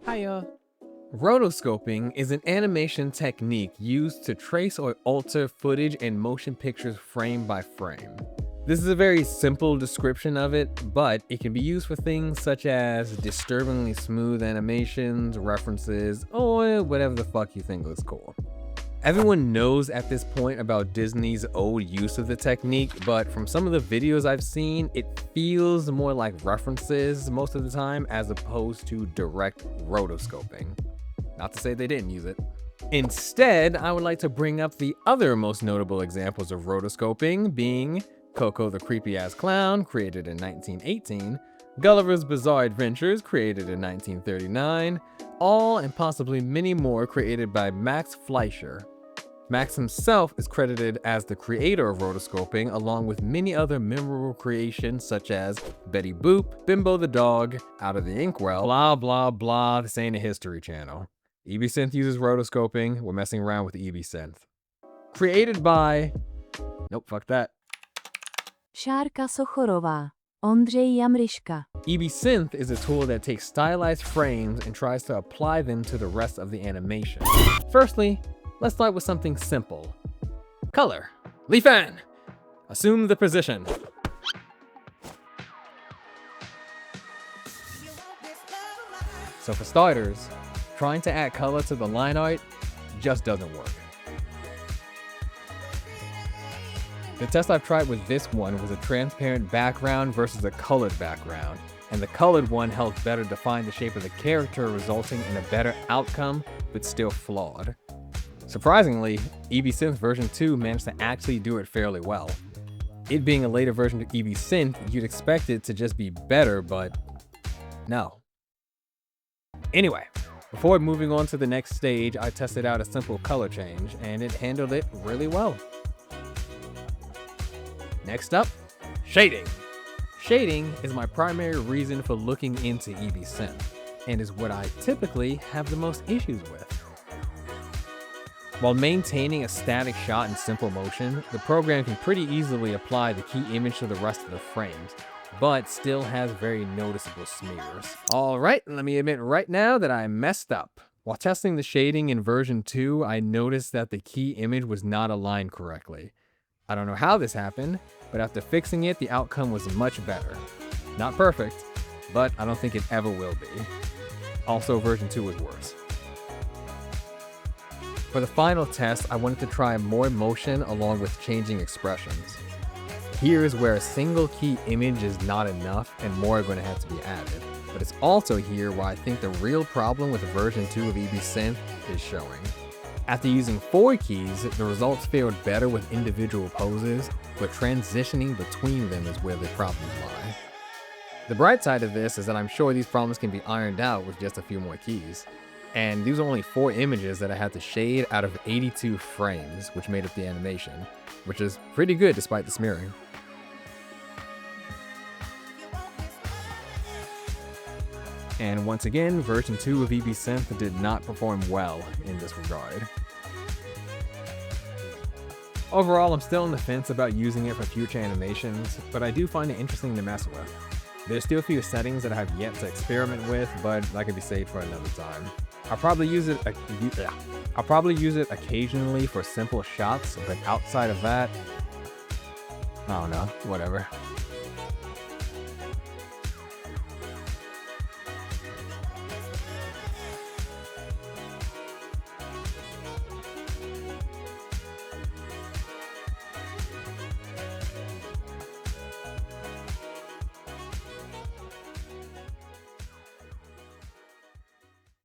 Hiya. Rotoscoping is an animation technique used to trace or alter footage and motion pictures frame by frame. This is a very simple description of it, but it can be used for things such as disturbingly smooth animations, references, or whatever the fuck you think looks cool. Everyone knows at this point about Disney's old use of the technique, but from some of the videos I've seen, it feels more like references most of the time as opposed to direct rotoscoping. Not to say they didn't use it. Instead, I would like to bring up the other most notable examples of rotoscoping, being Coco the Creepy-Ass Clown, created in 1918, Gulliver's Bizarre Adventures, created in 1939, all and possibly many more created by Max Fleischer. Max himself is credited as the creator of rotoscoping, along with many other memorable creations such as Betty Boop, Bimbo the Dog, Out of the Inkwell, blah blah blah, this ain't a History Channel. EbSynth uses rotoscoping, we're messing around with EbSynth. Created by... Nope, fuck that. Šárka Sochorová, Ondřej Jamriška. EbSynth is a tool that takes stylized frames and tries to apply them to the rest of the animation. Firstly, let's start with something simple. Color. Leafan! Assume the position. So for starters, trying to add color to the line art just doesn't work. The test I've tried with this one was a transparent background versus a colored background, and the colored one helped better define the shape of the character, resulting in a better outcome, but still flawed. Surprisingly, EbSynth version 2 managed to actually do it fairly well. It being a later version of EbSynth, you'd expect it to just be better, but no. Anyway, before moving on to the next stage, I tested out a simple color change, and it handled it really well. Next up, shading. Shading is my primary reason for looking into EbSynth, and is what I typically have the most issues with. While maintaining a static shot in simple motion, the program can pretty easily apply the key image to the rest of the frames, but still has very noticeable smears. Alright, let me admit right now that I messed up. While testing the shading in version 2, I noticed that the key image was not aligned correctly. I don't know how this happened, but after fixing it, the outcome was much better. Not perfect, but I don't think it ever will be. Also, version 2 was worse. For the final test, I wanted to try more motion along with changing expressions. Here is where a single key image is not enough and more are going to have to be added. But it's also here where I think the real problem with version 2 of EbSynth is showing. After using 4 keys, the results fared better with individual poses, but transitioning between them is where the problems lie. The bright side of this is that I'm sure these problems can be ironed out with just a few more keys. And these are only 4 images that I had to shade out of 82 frames, which made up the animation, which is pretty good despite the smearing. And once again, version 2 of EbSynth did not perform well in this regard. Overall, I'm still on the fence about using it for future animations, but I do find it interesting to mess with. There's still a few settings that I have yet to experiment with, but that could be saved for another time. I'll probably use it occasionally for simple shots, but outside of that, I don't know, whatever.